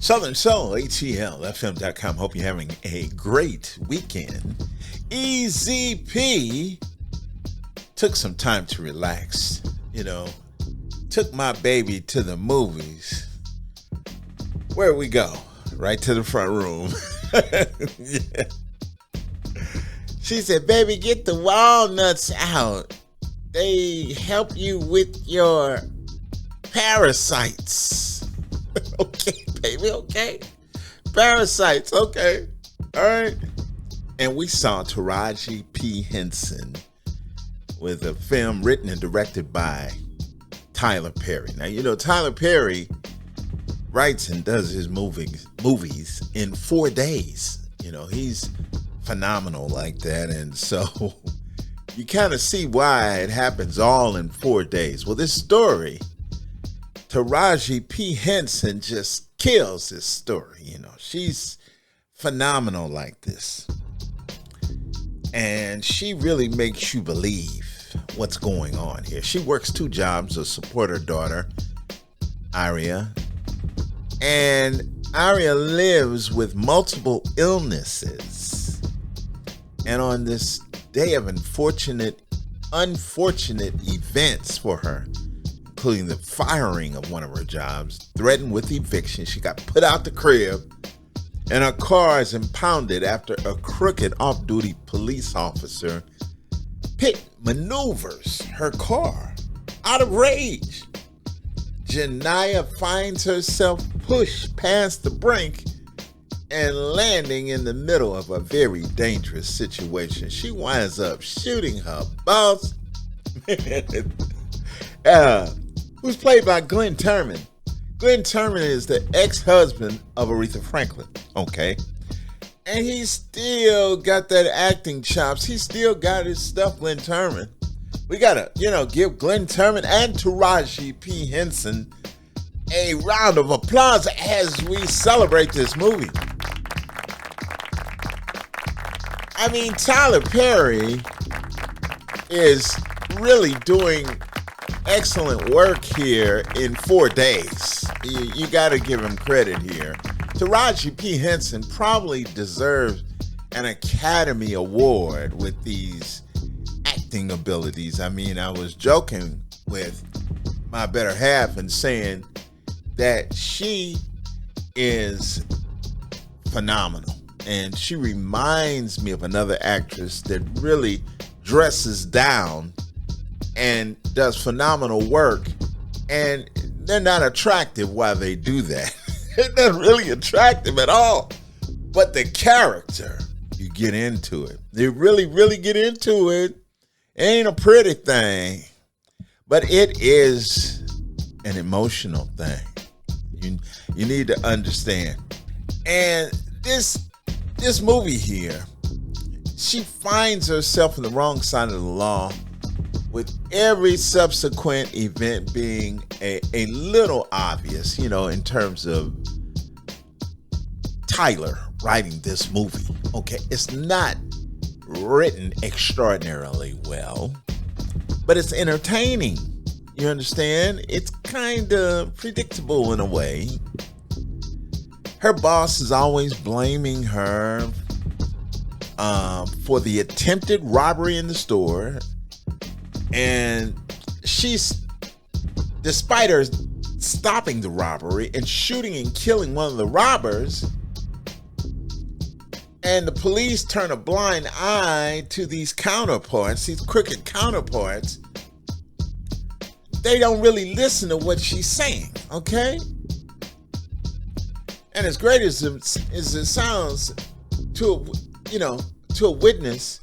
Southern Soul, ATLFM.com. Hope you're having a great weekend. EZP took some time to relax. Took my baby to the movies. Where'd we go? Right to the front room. Yeah. She said, baby, get the walnuts out. They help you with your parasites. Okay, baby, okay. Parasites, okay. All right. And we saw Taraji P. Henson with a film written and directed by Tyler Perry. Now, Tyler Perry writes and does his movies in 4 days. He's phenomenal like that. And so you kind of see why it happens all in 4 days. Well, this story, Taraji P. Henson just kills this story. She's phenomenal like this. And she really makes you believe what's going on here. She works 2 jobs to support her daughter, Aria. And Aria lives with multiple illnesses. And on this day of unfortunate events for her, including the firing of one of her jobs, threatened with eviction, she got put out the crib, and her car is impounded after a crooked off-duty police officer pit maneuvers her car out of rage. Janaya finds herself pushed past the brink and landing in the middle of a very dangerous situation. She winds up shooting her boss, who's played by Glenn Turman. Glenn Turman is the ex-husband of Aretha Franklin, okay? And he's still got that acting chops. He still got his stuff, Glenn Turman. We gotta, give Glenn Turman and Taraji P. Henson a round of applause as we celebrate this movie. I mean, Tyler Perry is really doing excellent work here in 4 days. You got to give him credit here. Taraji P. Henson probably deserves an Academy Award with these acting abilities. I mean, I was joking with my better half and saying that she is phenomenal. And she reminds me of another actress that really dresses down and does phenomenal work. And they're not attractive while they do that. They're not really attractive at all. But the character, you get into it. They really, really get into it. It ain't a pretty thing, but it is an emotional thing. You need to understand. And this movie here, she finds herself on the wrong side of the law, with every subsequent event being a little obvious, in terms of Tyler writing this movie. Okay, it's not written extraordinarily well, but it's entertaining. You understand? It's kind of predictable in a way. Her boss is always blaming her for the attempted robbery in the store. And she's, despite her stopping the robbery and shooting and killing one of the robbers, and the police turn a blind eye to these counterparts, these crooked counterparts, they don't really listen to what she's saying, okay? And as great as it sounds to a witness,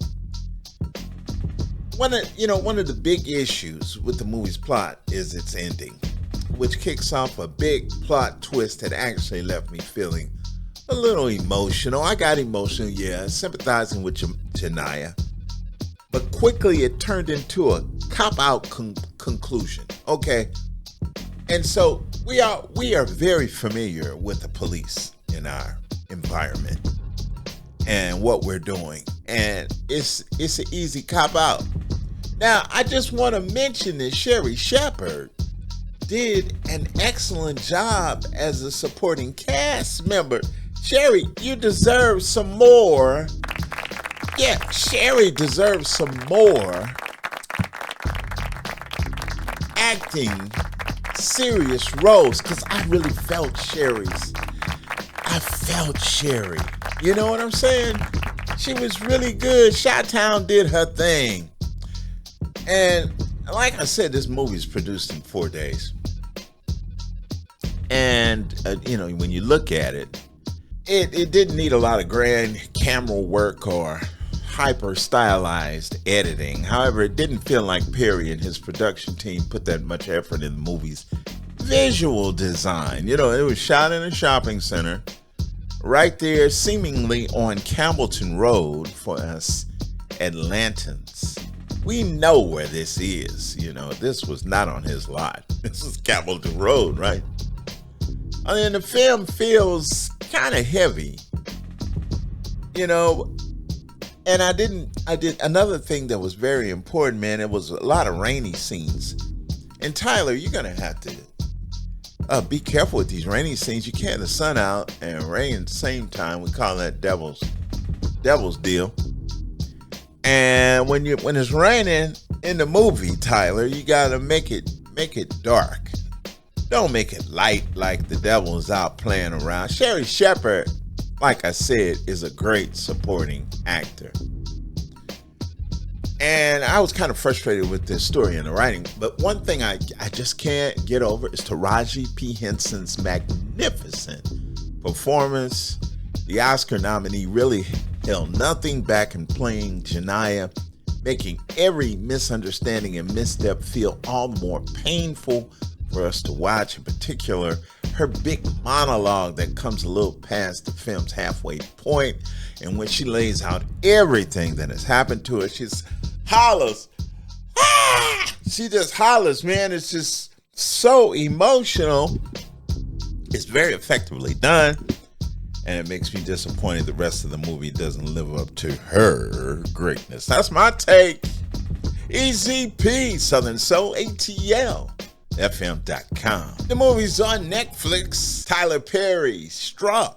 one of the big issues with the movie's plot is its ending, which kicks off a big plot twist that actually left me feeling a little emotional. I got emotional, yeah, sympathizing with Janaya. But quickly it turned into a cop-out conclusion, okay? And so we are very familiar with the police in our environment and what we're doing. And it's an easy cop-out. Now, I just want to mention that Sherry Shepherd did an excellent job as a supporting cast member. Sherry, you deserve some more. Yeah, Sherry deserves some more acting serious roles, because I really felt Sherry's. I felt Sherry. You know what I'm saying? She was really good. Chi-Town did her thing. And like I said, this movie's produced in 4 days. And, when you look at it, it didn't need a lot of grand camera work or hyper stylized editing. However, it didn't feel like Perry and his production team put that much effort in the movie's visual design. It was shot in a shopping center right there, seemingly on Campbellton Road for us Atlantans. We know where this is. This was not on his lot. This is Campbellton Road, right? The film feels kind of heavy, and I did another thing that was very important, man. It was a lot of rainy scenes. And Tyler, you're going to have to be careful with these rainy scenes. You can't have the sun out and rain at the same time. We call that devil's deal. And when it's raining in the movie, Tyler, you got to make it dark. Don't make it light like the devil's out playing around. Sherry Shepherd, like I said, is a great supporting actor. And I was kind of frustrated with this story and the writing. But one thing I just can't get over is Taraji P. Henson's magnificent performance. The Oscar nominee really held nothing back in playing Janaya, making every misunderstanding and misstep feel all the more painful for us to watch. In particular, her big monologue that comes a little past the film's halfway point, and when she lays out everything that has happened to her, she just hollers. Ah! She just hollers, man. It's just so emotional. It's very effectively done, and it makes me disappointed the rest of the movie doesn't live up to her greatness. That's my take. EZP, Southern Soul, ATL. FM.com. The movie's on Netflix. Tyler Perry, Straw.